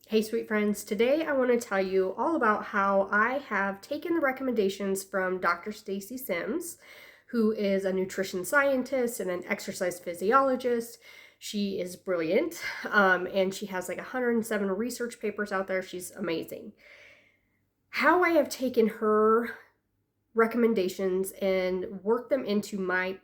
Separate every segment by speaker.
Speaker 1: Hey, sweet friends. Today I want to tell you all about how I have taken the recommendations from Dr. Stacy Sims, who is a nutrition scientist and an exercise physiologist. She is brilliant, and she has like 107 research papers out there. She's amazing. How I have taken her recommendations and worked them into my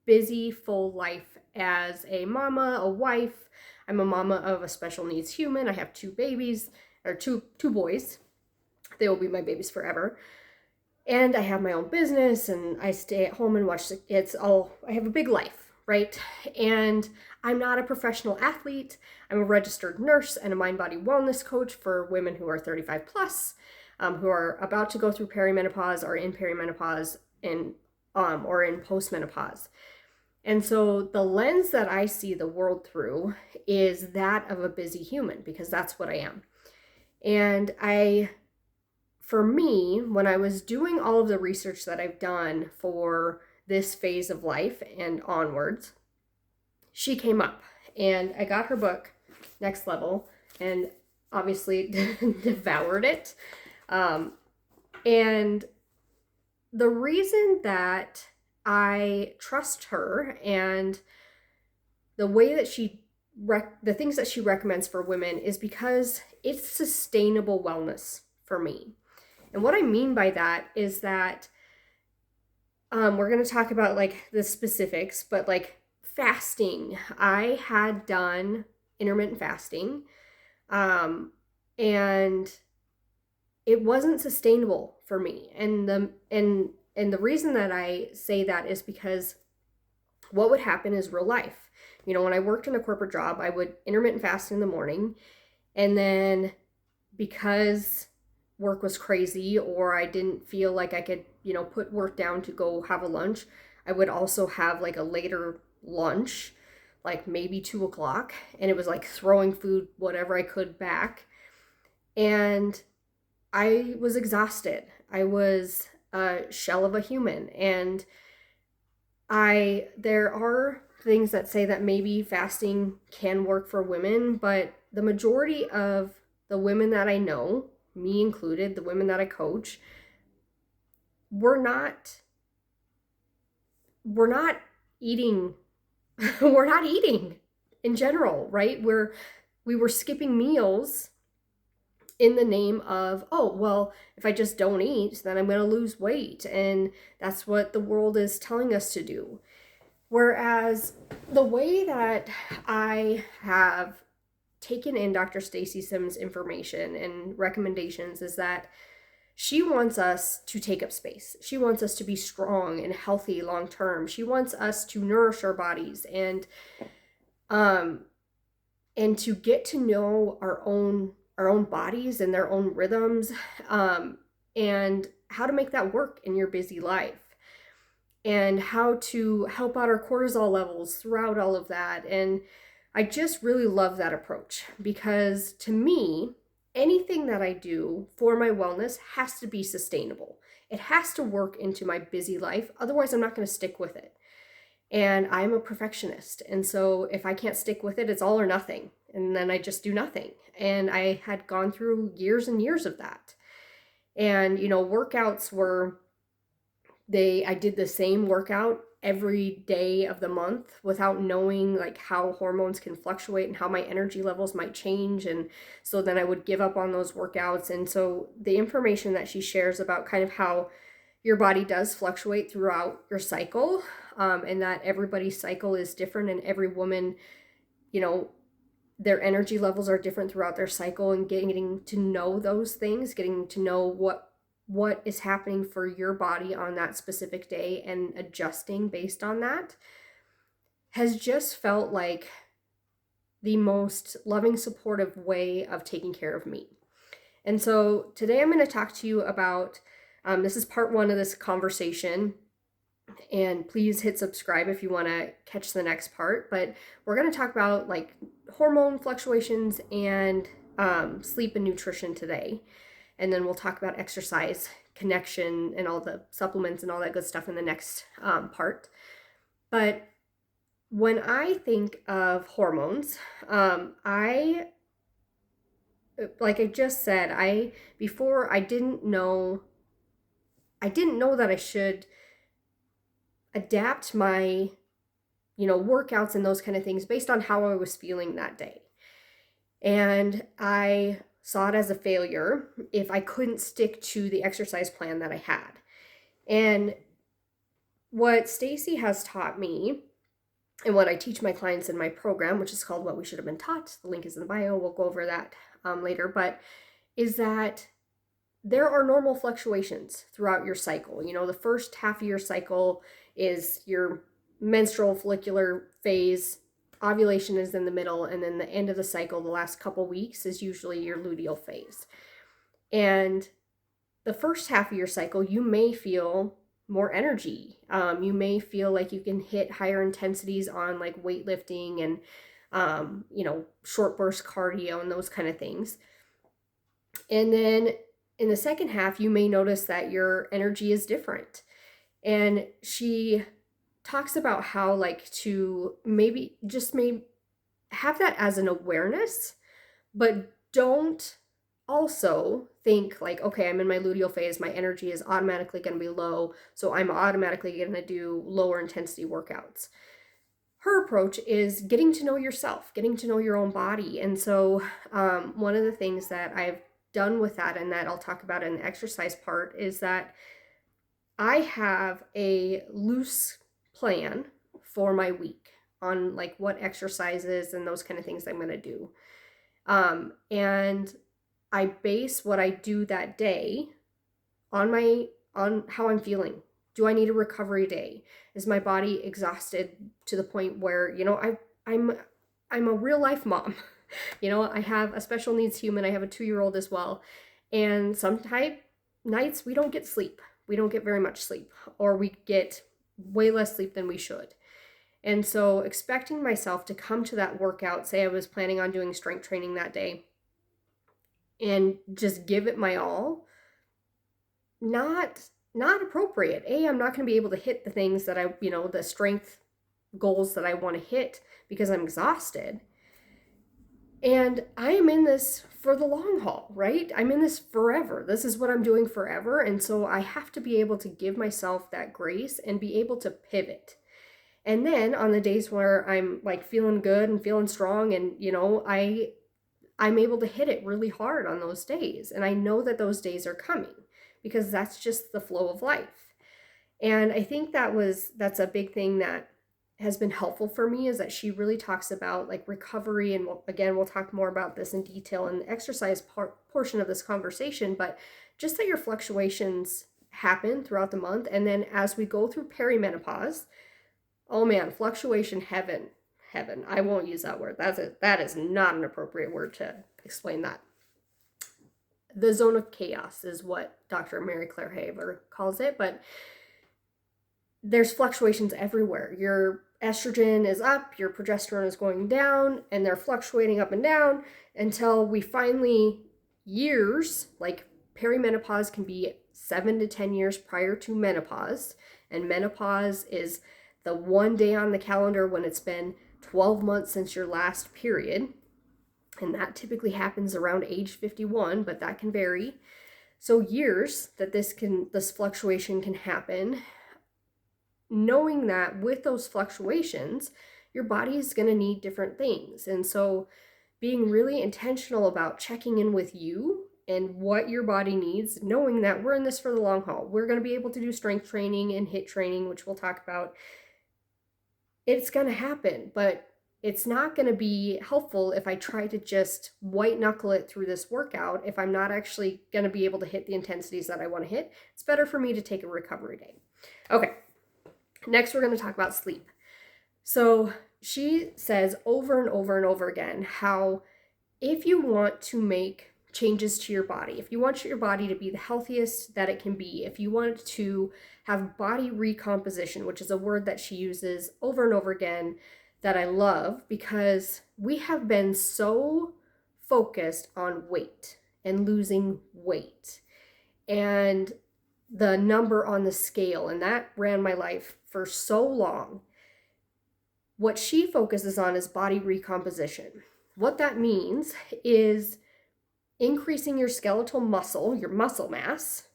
Speaker 1: busy, full life as a mama, a wife. I'm a mama of a special needs human. I have two babies, or two boys. They will be my babies forever. And I have my own business and I stay at home and watch it's all I have a big life, right? And I'm not a professional athlete. I'm a registered nurse and a mind body wellness coach for women who are 35 plus, who are about to go through perimenopause or in perimenopause and or in postmenopause. And so the lens that I see the world through is that of a busy human, because that's what I am. And for me, when I was doing all of the research that I've done for this phase of life and onwards, she came up and I got her book, Next Level, and obviously devoured it. And the reason that I trust her and the way that the things that she recommends for women is because it's sustainable wellness for me. And what I mean by that is that we're going to talk about like the specifics, but like fasting. I had done intermittent fasting, and it wasn't sustainable for me. And the reason that I say that is because what would happen is real life. You know, when I worked in a corporate job, I would intermittent fast in the morning, and then because work was crazy or I didn't feel like I could, put work down to go have a lunch, I would also have like a later lunch, like maybe 2 o'clock. And it was like throwing food, whatever I could back. And I was exhausted. I was a shell of a human. And there are things that say that maybe fasting can work for women, but the majority of the women that I know, me included, the women that I coach, we're not eating we're not eating in general, right? We were skipping meals in the name of, oh, well, if I just don't eat, then I'm going to lose weight, and that's what the world is telling us to do. Whereas the way that I have taken in Dr. Stacy Sims' information and recommendations is that she wants us to take up space. She wants us to be strong and healthy long term. She wants us to nourish our bodies and to get to know our own bodies and their own rhythms, and how to make that work in your busy life, and how to help out our cortisol levels throughout all of that. And I just really love that approach, because to me, anything that I do for my wellness has to be sustainable. It has to work into my busy life. Otherwise, I'm not going to stick with it. And I'm a perfectionist. And so if I can't stick with it, it's all or nothing. And then I just do nothing. And I had gone through years and years of that. And, workouts I did the same workout every day of the month without knowing like how hormones can fluctuate and how my energy levels might change. And so then I would give up on those workouts. And so the information that she shares about kind of how your body does fluctuate throughout your cycle, and that everybody's cycle is different, and every woman, their energy levels are different throughout their cycle, and getting to know those things, getting to know what is happening for your body on that specific day and adjusting based on that has just felt like the most loving, supportive way of taking care of me. And so today I'm going to talk to you about, this is part one of this conversation, and please hit subscribe if you want to catch the next part. But we're going to talk about like hormone fluctuations and sleep and nutrition today. And then we'll talk about exercise, connection, and all the supplements and all that good stuff in the next part. But when I think of hormones, I like I just said, before I didn't know that I should adapt my, workouts and those kind of things based on how I was feeling that day. And I saw it as a failure if I couldn't stick to the exercise plan that I had. And what Stacy has taught me, and what I teach my clients in my program, which is called What We Should Have Been Taught, the link is in the bio, we'll go over that later, but is that there are normal fluctuations throughout your cycle. The first half of your cycle is your menstrual follicular phase, ovulation is in the middle, and then the end of the cycle, the last couple weeks, is usually your luteal phase. And the first half of your cycle, you may feel more energy. You may feel like you can hit higher intensities on like weightlifting and, short burst cardio and those kind of things. And then in the second half, you may notice that your energy is different. And she talks about how like to maybe have that as an awareness, but don't also think like, okay, I'm in my luteal phase, my energy is automatically going to be low, so I'm automatically going to do lower intensity workouts. Her approach is getting to know yourself, getting to know your own body. And so one of the things that I've done with that, and that I'll talk about in the exercise part, is that I have a loose plan for my week on like what exercises and those kind of things I'm going to do. And I base what I do that day on how I'm feeling. Do I need a recovery day? Is my body exhausted to the point where, I'm a real life mom. I have a special needs human. I have a 2-year-old as well. And sometimes nights we don't get sleep. We don't get very much sleep, or we get way less sleep than we should. And so expecting myself to come to that workout, say I was planning on doing strength training that day, and just give it my all, not appropriate. I'm not going to be able to hit the things that the strength goals that I want to hit because I'm exhausted. And I am in this for the long haul, right? I'm in this forever. This is what I'm doing forever. And so I have to be able to give myself that grace and be able to pivot. And then on the days where I'm like feeling good and feeling strong and, I'm able to hit it really hard on those days. And I know that those days are coming because that's just the flow of life. And I think that's a big thing that has been helpful for me, is that she really talks about like recovery. And we'll talk more about this in detail in the exercise portion of this conversation, but just that your fluctuations happen throughout the month. And then as we go through perimenopause, oh man, fluctuation heaven. I won't use that word. That is not an appropriate word to explain that. The zone of chaos is what Dr. Mary Claire Haver calls it, but there's fluctuations everywhere. Your estrogen is up, your progesterone is going down, and they're fluctuating up and down until we finally, years, like perimenopause can be 7 to 10 years prior to menopause, and menopause is the one day on the calendar when it's been 12 months since your last period, and that typically happens around age 51, but that can vary. So years that this fluctuation can happen, knowing that with those fluctuations, your body is going to need different things. And so being really intentional about checking in with you and what your body needs, knowing that we're in this for the long haul. We're going to be able to do strength training and HIIT training, which we'll talk about. It's going to happen, but it's not going to be helpful if I try to just white knuckle it through this workout if I'm not actually going to be able to hit the intensities that I want to hit. It's better for me to take a recovery day. Okay, next we're going to talk about sleep. So she says over and over and over again how if you want to make changes to your body, if you want your body to be the healthiest that it can be, if you want to have body recomposition, which is a word that she uses over and over again that I love, because we have been so focused on weight and losing weight and the number on the scale, and that ran my life for so long. What she focuses on is body recomposition. What that means is increasing your skeletal muscle, your muscle mass,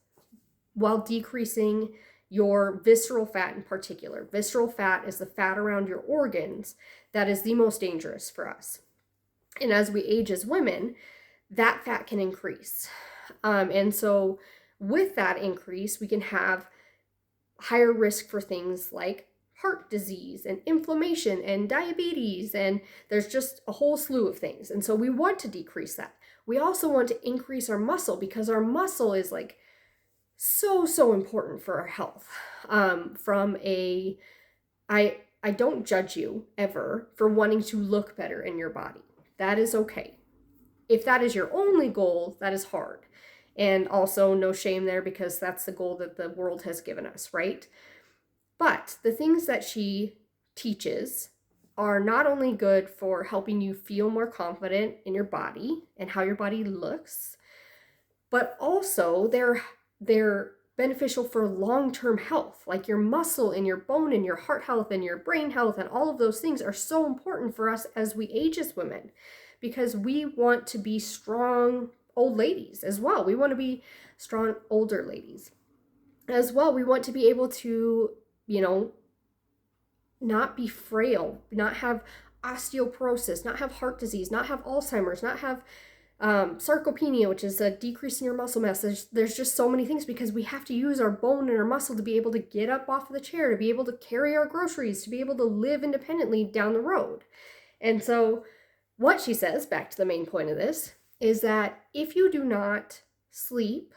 Speaker 1: while decreasing your visceral fat in particular. Visceral fat is the fat around your organs that is the most dangerous for us. And as we age as women, that fat can increase. And so with that increase, we can have higher risk for things like heart disease and inflammation and diabetes, and there's just a whole slew of things. And so we want to decrease that. We also want to increase our muscle, because our muscle is like so important for our health. I don't judge you ever for wanting to look better in your body. That is okay. If that is your only goal, that is hard. And also no shame there, because that's the goal that the world has given us, right? But the things that she teaches are not only good for helping you feel more confident in your body and how your body looks, but also they're beneficial for long-term health. Like your muscle and your bone and your heart health and your brain health and all of those things are so important for us as we age as women, because we want to be strong old ladies as well. We want to be strong older ladies as well. We want to be able to, not be frail, not have osteoporosis, not have heart disease, not have Alzheimer's, not have sarcopenia, which is a decrease in your muscle mass. There's just so many things, because we have to use our bone and our muscle to be able to get up off of the chair, to be able to carry our groceries, to be able to live independently down the road. And so what she says, back to the main point of this, is that if you do not sleep,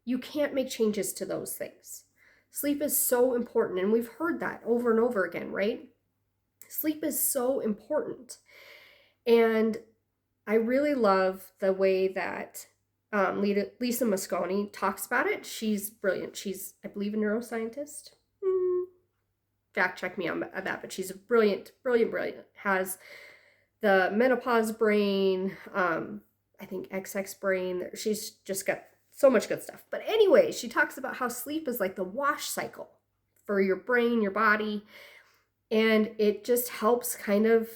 Speaker 1: you can't make changes to those things. Sleep is so important, and we've heard that over and over again, right? Sleep is so important. And I really love the way that Lisa Mosconi talks about it. She's brilliant. She's, I believe, a neuroscientist. Fact check me on that, but she's a brilliant. Has the menopause brain, I think XX brain. She's just got so much good stuff. But anyway, she talks about how sleep is like the wash cycle for your brain, your body, and it just helps kind of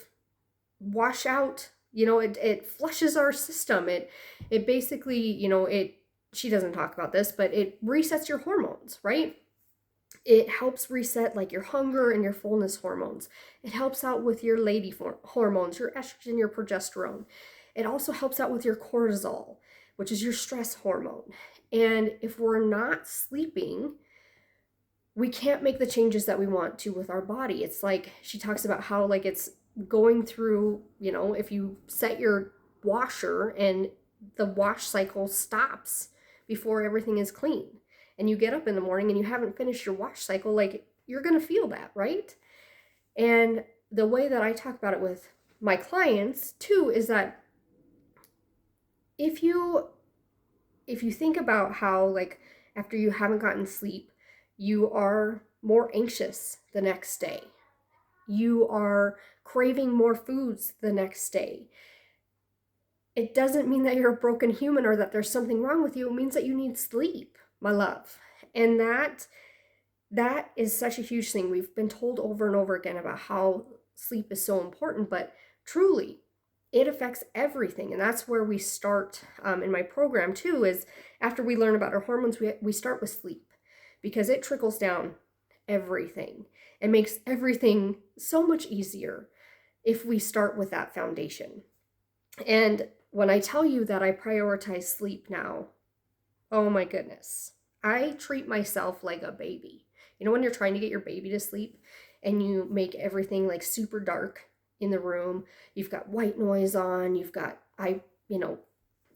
Speaker 1: wash out, it flushes our system. It basically, she doesn't talk about this, but it resets your hormones, right? It helps reset like your hunger and your fullness hormones. It helps out with your lady hormones, your estrogen, your progesterone. It also helps out with your cortisol, which is your stress hormone. And if we're not sleeping, we can't make the changes that we want to with our body. It's like, she talks about how like it's going through, if you set your washer and the wash cycle stops before everything is clean, and you get up in the morning and you haven't finished your wash cycle, like you're going to feel that, right? And the way that I talk about it with my clients too is that if you think about how like after you haven't gotten sleep, you are more anxious the next day. You are craving more foods the next day. It doesn't mean that you're a broken human or that there's something wrong with you. It means that you need sleep, my love. And that is such a huge thing. We've been told over and over again about how sleep is so important, but truly, it affects everything. And that's where we start in my program too, is after we learn about our hormones, we start with sleep, because it trickles down everything and makes everything so much easier if we start with that foundation. And when I tell you that I prioritize sleep now, oh my goodness, I treat myself like a baby. When you're trying to get your baby to sleep and you make everything like super dark in the room, you've got white noise on,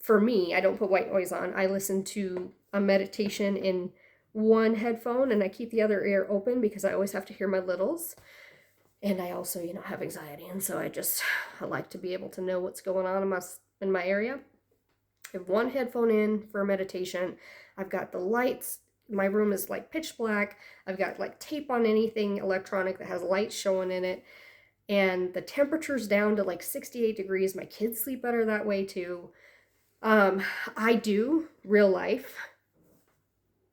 Speaker 1: for me, I don't put white noise on. I listen to a meditation in one headphone and I keep the other ear open, because I always have to hear my littles. And I also, have anxiety. And so I like to be able to know what's going on in my area. I have one headphone in for a meditation. I've got the lights. My room is like pitch black. I've got like tape on anything electronic that has lights showing in it. And the temperature's down to like 68 degrees. My kids sleep better that way too. I do, real life,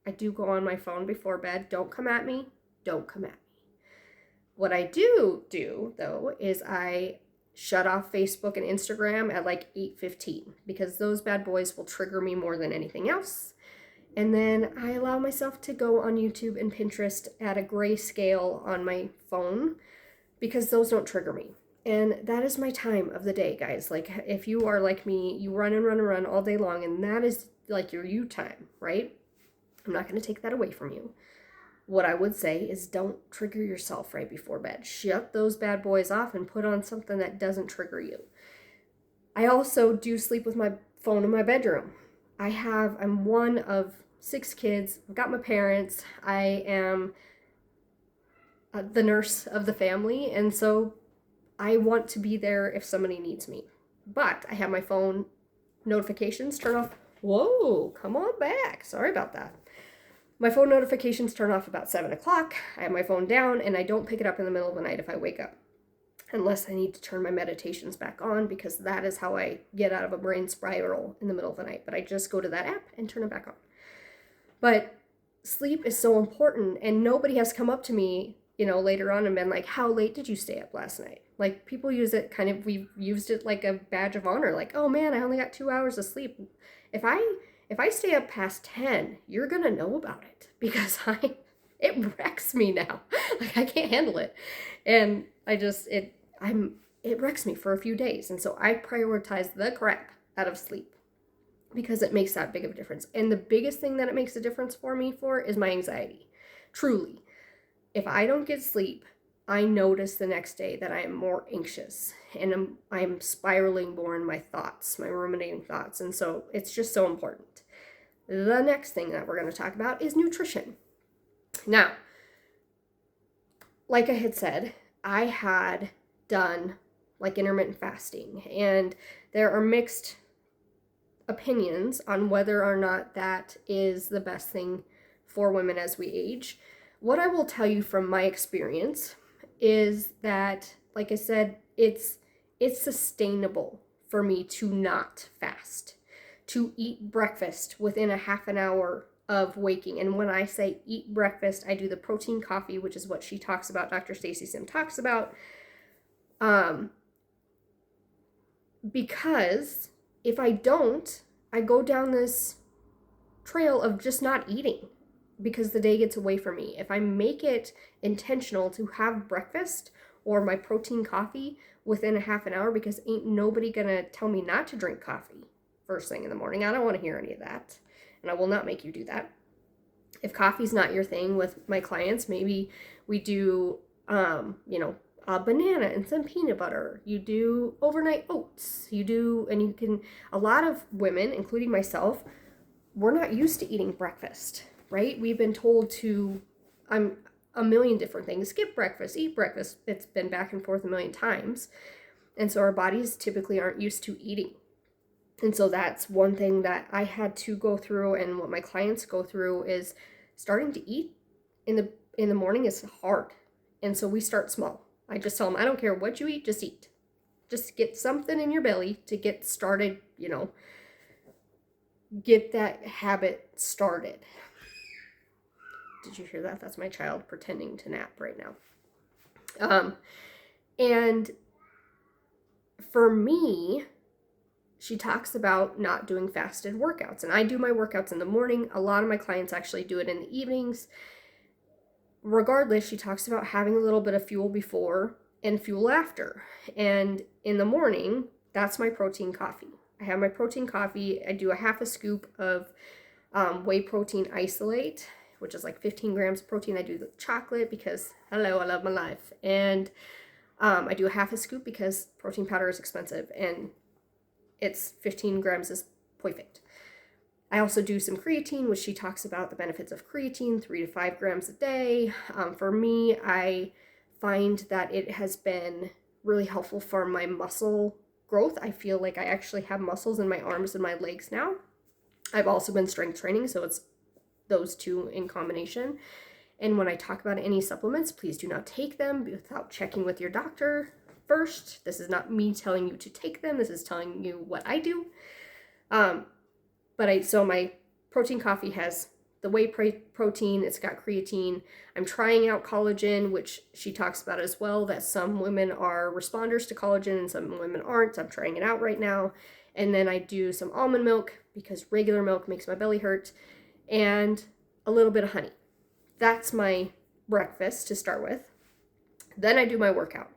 Speaker 1: I do go on my phone before bed. Don't come at me. What I do though is I shut off Facebook and Instagram at like 8:15 because those bad boys will trigger me more than anything else. And then I allow myself to go on YouTube and Pinterest at a grayscale on my phone because those don't trigger me. And that is my time of the day, guys. Like, if you are like me, you run and run and run all day long, and that is like your you time, right? I'm not going to take that away from you. What I would say is don't trigger yourself right before bed. Shut those bad boys off and put on something that doesn't trigger you. I also do sleep with my phone in my bedroom. I'm one of 6 kids. I've got my parents. I am the nurse of the family, and so I want to be there if somebody needs me. But I have my phone notifications turn off. Whoa, come on back. Sorry about that. My phone notifications turn off about 7 o'clock. I have my phone down, and I don't pick it up in the middle of the night if I wake up. Unless I need to turn my meditations back on, because that is how I get out of a brain spiral in the middle of the night. But I just go to that app and turn it back on. But sleep is so important, and nobody has come up to me, later on and been like, how late did you stay up last night? Like, people use it we've used it like a badge of honor. Like, oh man, I only got 2 hours of sleep. If I stay up past 10, you're going to know about it because it wrecks me now. Like, I can't handle it. And it wrecks me for a few days. And so I prioritize the crap out of sleep because it makes that big of a difference. And the biggest thing that it makes a difference for me is my anxiety. Truly. If I don't get sleep, I notice the next day that I am more anxious and I'm spiraling more in my thoughts, my ruminating thoughts. And so it's just so important. The next thing that we're going to talk about is nutrition. Now, like I had said, I had done like intermittent fasting, and there are mixed opinions on whether or not that is the best thing for women as we age. What I will tell you from my experience is that, like I said, it's sustainable for me to not fast, to eat breakfast within a half an hour of waking. And when I say eat breakfast, I do the protein coffee, which is what she talks about, Dr. Stacy Sims talks about. Because if I don't, I go down this trail of just not eating because the day gets away from me. If I make it intentional to have breakfast or my protein coffee within a half an hour, because ain't nobody gonna tell me not to drink coffee first thing in the morning. I don't want to hear any of that, and I will not make you do that. If coffee's not your thing with my clients, maybe we do, a banana and some peanut butter. You do overnight oats. A lot of women, including myself, we're not used to eating breakfast, right? We've been told to, a million different things. Skip breakfast, eat breakfast. It's been back and forth a million times. And so our bodies typically aren't used to eating. And so that's one thing that I had to go through, and what my clients go through is starting to eat in the morning is hard. And so we start small. I just tell them, I don't care what you eat, just eat. Just get something in your belly to get started, get that habit started. Did you hear that? That's my child pretending to nap right now. And for me, she talks about not doing fasted workouts. And I do my workouts in the morning. A lot of my clients actually do it in the evenings. Regardless, she talks about having a little bit of fuel before and fuel after. And in the morning, that's my protein coffee. I have my protein coffee. I do a half a scoop of whey protein isolate, which is like 15 grams of protein. I do the chocolate because, hello, I love my life. And I do a half a scoop because protein powder is expensive and it's 15 grams is perfect. I also do some creatine, which she talks about the benefits of creatine, 3 to 5 grams a day. For me, I find that it has been really helpful for my muscle growth. I feel like I actually have muscles in my arms and my legs now. I've also been strength training, so it's those two in combination. And when I talk about any supplements, please do not take them without checking with your doctor first. This is not me telling you to take them. This is telling you what I do. So my protein coffee has the whey protein, it's got creatine. I'm trying out collagen, which she talks about as well, that some women are responders to collagen and some women aren't. I'm trying it out right now. And then I do some almond milk because regular milk makes my belly hurt, and a little bit of honey. That's my breakfast to start with. Then I do my workout.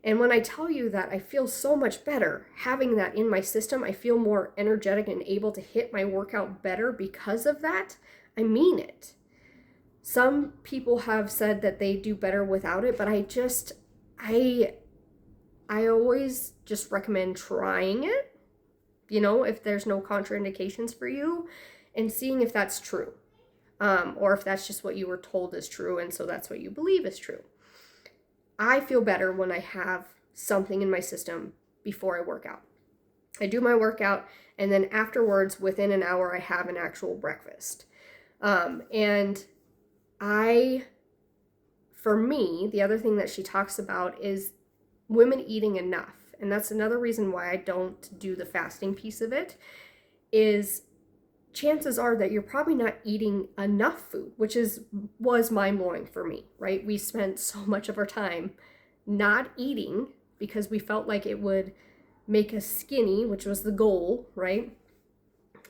Speaker 1: And when I tell you that I feel so much better having that in my system, I feel more energetic and able to hit my workout better because of that, I mean it. Some people have said that they do better without it, but I always just recommend trying it, if there's no contraindications for you, and seeing if that's true, or if that's just what you were told is true, and so that's what you believe is true. I feel better when I have something in my system before I work out. I do my workout, and then afterwards, within an hour, I have an actual breakfast. And for me, the other thing that she talks about is women eating enough. And that's another reason why I don't do the fasting piece of it, is chances are that you're probably not eating enough food, which was mind-blowing for me, right? We spent so much of our time not eating because we felt like it would make us skinny, which was the goal, right?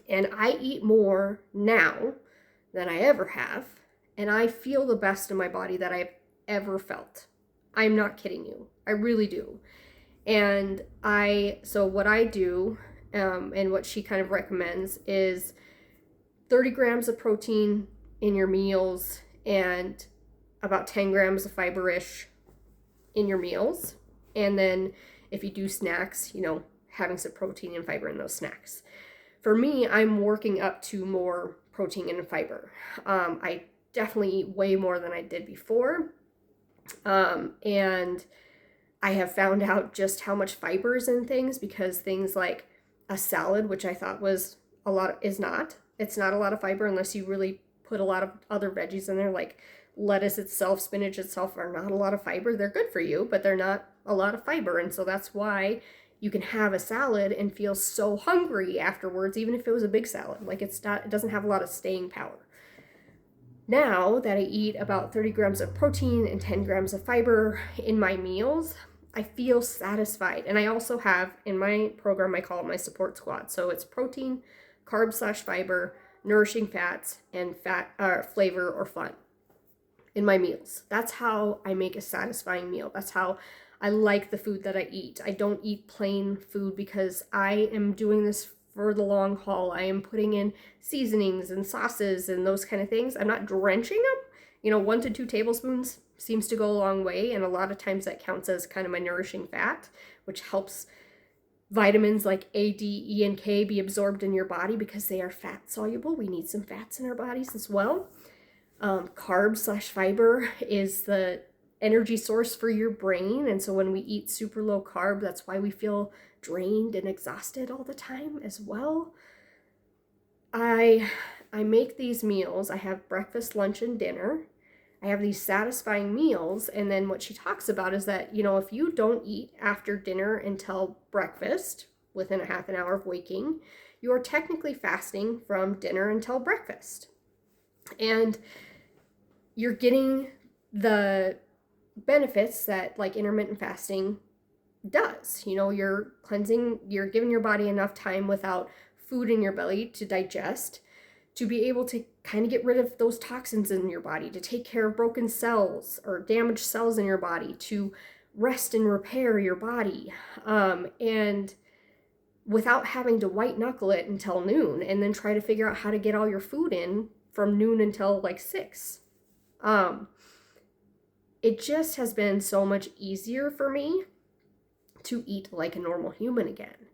Speaker 1: And I eat more now than I ever have, and I feel the best in my body that I've ever felt. I'm not kidding you. I really do. And so what I do, and what she kind of recommends is 30 grams of protein in your meals and about 10 grams of fiber-ish in your meals. And then if you do snacks, having some protein and fiber in those snacks. For me, I'm working up to more protein and fiber. I definitely eat way more than I did before. And I have found out just how much fiber is in things, because things like a salad, which I thought was a lot, is not. It's not a lot of fiber unless you really put a lot of other veggies in there, like lettuce itself, spinach itself are not a lot of fiber. They're good for you, but they're not a lot of fiber. And so that's why you can have a salad and feel so hungry afterwards, even if it was a big salad. Like it doesn't have a lot of staying power. Now that I eat about 30 grams of protein and 10 grams of fiber in my meals, I feel satisfied. And I also have in my program, I call it my support squad. So it's protein, carb/fiber, nourishing fats, and flavor or fun in my meals. That's how I make a satisfying meal. That's how I like the food that I eat. I don't eat plain food because I am doing this for the long haul. I am putting in seasonings and sauces and those kind of things. I'm not drenching them. 1 to 2 tablespoons seems to go a long way, and a lot of times that counts as kind of my nourishing fat, which helps vitamins like A, D, E, and K be absorbed in your body because they are fat soluble. We need some fats in our bodies as well. Carb/fiber is the energy source for your brain. And so when we eat super low carb, that's why we feel drained and exhausted all the time as well. I make these meals. I have breakfast, lunch, and dinner. I have these satisfying meals. And then what she talks about is that, if you don't eat after dinner until breakfast, within a half an hour of waking, you are technically fasting from dinner until breakfast. And you're getting the benefits that like intermittent fasting does. You're cleansing, you're giving your body enough time without food in your belly to digest, to be able to kind of get rid of those toxins in your body, to take care of broken cells or damaged cells in your body, to rest and repair your body, and without having to white knuckle it until noon and then try to figure out how to get all your food in from noon until like 6. It just has been so much easier for me to eat like a normal human again.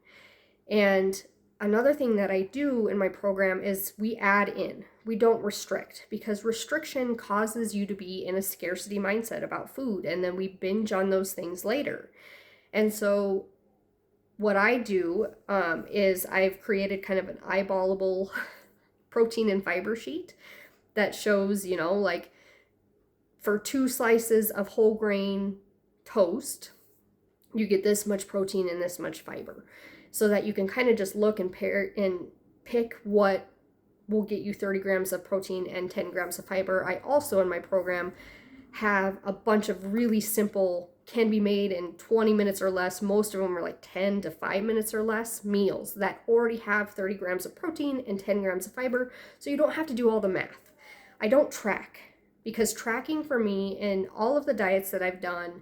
Speaker 1: And another thing that I do in my program is we add in. We don't restrict, because restriction causes you to be in a scarcity mindset about food, and then we binge on those things later. And so what I do is I've created kind of an eyeballable protein and fiber sheet that shows, like for 2 slices of whole grain toast, you get this much protein and this much fiber, so that you can kind of just look and pair and pick what will get you 30 grams of protein and 10 grams of fiber. I also, in my program, have a bunch of really simple, can be made in 20 minutes or less. Most of them are like 10 to 5 minutes or less meals that already have 30 grams of protein and 10 grams of fiber, so you don't have to do all the math. I don't track, because tracking for me in all of the diets that I've done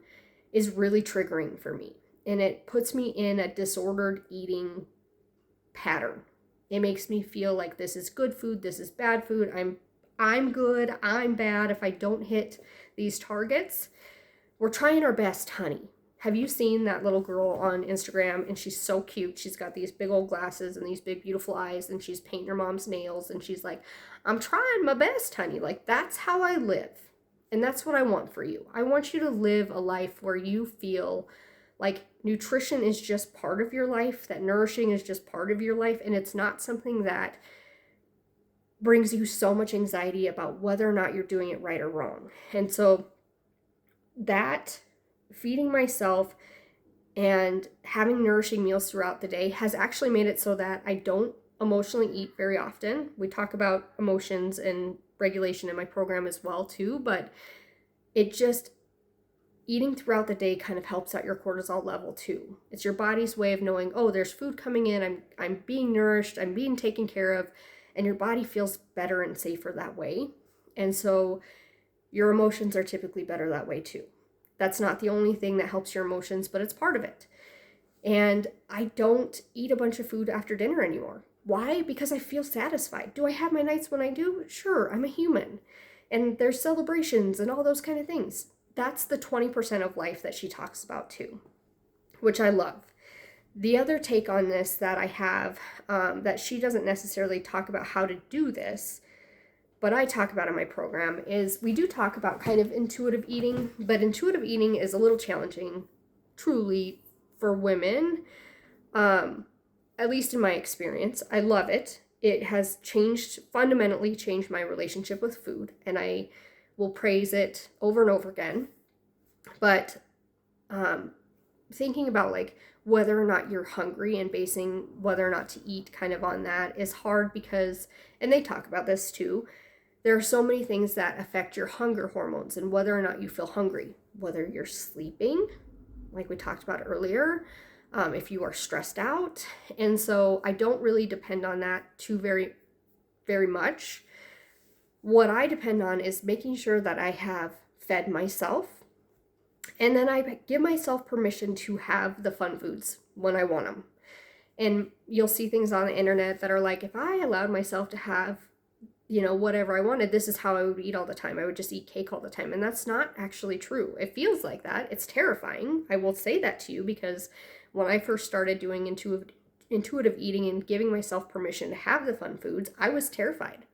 Speaker 1: is really triggering for me, and it puts me in a disordered eating pattern. It makes me feel like this is good food, this is bad food, I'm good, I'm bad if I don't hit these targets. We're trying our best, honey. Have you seen that little girl on Instagram? And she's so cute. She's got these big old glasses and these big beautiful eyes, and she's painting her mom's nails, and she's like, I'm trying my best, honey. Like, that's how I live. And that's what I want for you. I want you to live a life where you feel like nutrition is just part of your life, that nourishing is just part of your life, and it's not something that brings you so much anxiety about whether or not you're doing it right or wrong. And so that feeding myself and having nourishing meals throughout the day has actually made it so that I don't emotionally eat very often. We talk about emotions and regulation in my program as well too, but it just, eating throughout the day kind of helps out your cortisol level too. It's your body's way of knowing, oh, there's food coming in, I'm being nourished, I'm being taken care of, and your body feels better and safer that way. And so your emotions are typically better that way too. That's not the only thing that helps your emotions, but it's part of it. And I don't eat a bunch of food after dinner anymore. Why? Because I feel satisfied. Do I have my nights when I do? Sure, I'm a human. And there's celebrations and all those kind of things. That's the 20% of life that she talks about too, which I love. The other take on this that I have, that she doesn't necessarily talk about how to do this, but I talk about in my program, is we do talk about kind of intuitive eating, but intuitive eating is a little challenging, truly, for women, at least in my experience. I love it. It has fundamentally changed my relationship with food, and I will praise it over and over again. But thinking about like whether or not you're hungry and basing whether or not to eat kind of on that is hard, because, and they talk about this too, there are so many things that affect your hunger hormones and whether or not you feel hungry, whether you're sleeping, like we talked about earlier, if you are stressed out. And so I don't really depend on that too very much. What I depend on is making sure that I have fed myself, and then I give myself permission to have the fun foods when I want them. And you'll see things on the internet that are like, if I allowed myself to have, whatever I wanted, this is how I would eat all the time. I would just eat cake all the time. And that's not actually true. It feels like that. It's terrifying. I will say that to you, because when I first started doing intuitive eating and giving myself permission to have the fun foods, I was terrified.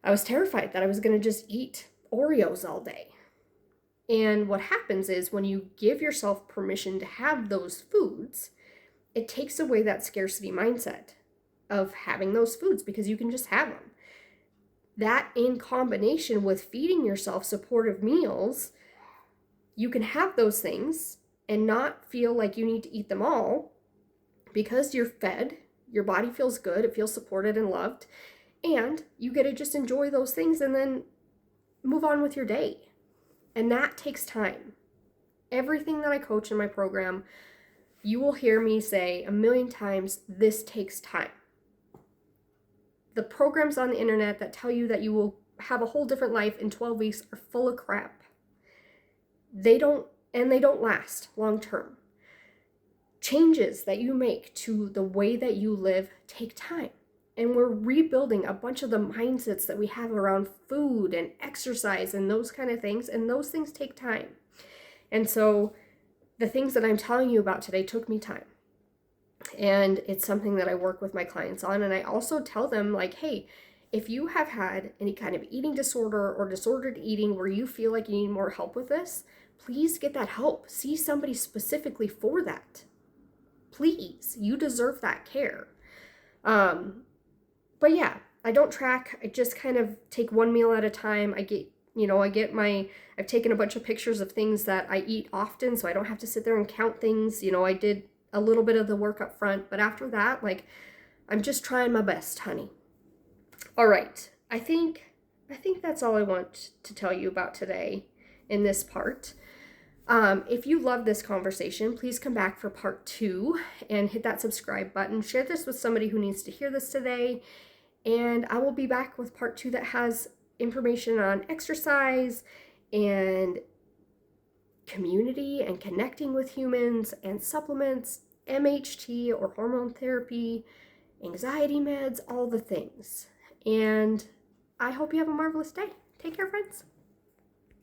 Speaker 1: I was terrified that I was going to just eat Oreos all day. And what happens is when you give yourself permission to have those foods, it takes away that scarcity mindset of having those foods, because you can just have them. That, in combination with feeding yourself supportive meals, you can have those things and not feel like you need to eat them all, because you're fed, your body feels good, it feels supported and loved, and you get to just enjoy those things and then move on with your day. And that takes time. Everything that I coach in my program, you will hear me say 1,000,000 times, this takes time. The programs on the internet that tell you that you will have a whole different life in 12 weeks are full of crap. They don't last long term. Changes that you make to the way that you live take time. And we're rebuilding a bunch of the mindsets that we have around food and exercise and those kind of things. And those things take time. And so the things that I'm telling you about today took me time. And it's something that I work with my clients on. And I also tell them, like, hey, if you have had any kind of eating disorder or disordered eating where you feel like you need more help with this, please get that help. See somebody specifically for that. Please, you deserve that care. But yeah, I don't track. I just kind of take one meal at a time. I've taken a bunch of pictures of things that I eat often, so I don't have to sit there and count things. I did a little bit of the work up front, but after that, like, I'm just trying my best, honey. All right. I think that's all I want to tell you about today in this part. If you love this conversation, please come back for part 2 and hit that subscribe button. Share this with somebody who needs to hear this today. And I will be back with part 2 that has information on exercise and community and connecting with humans and supplements, MHT or hormone therapy, anxiety meds, all the things. And I hope you have a marvelous day. Take care, friends.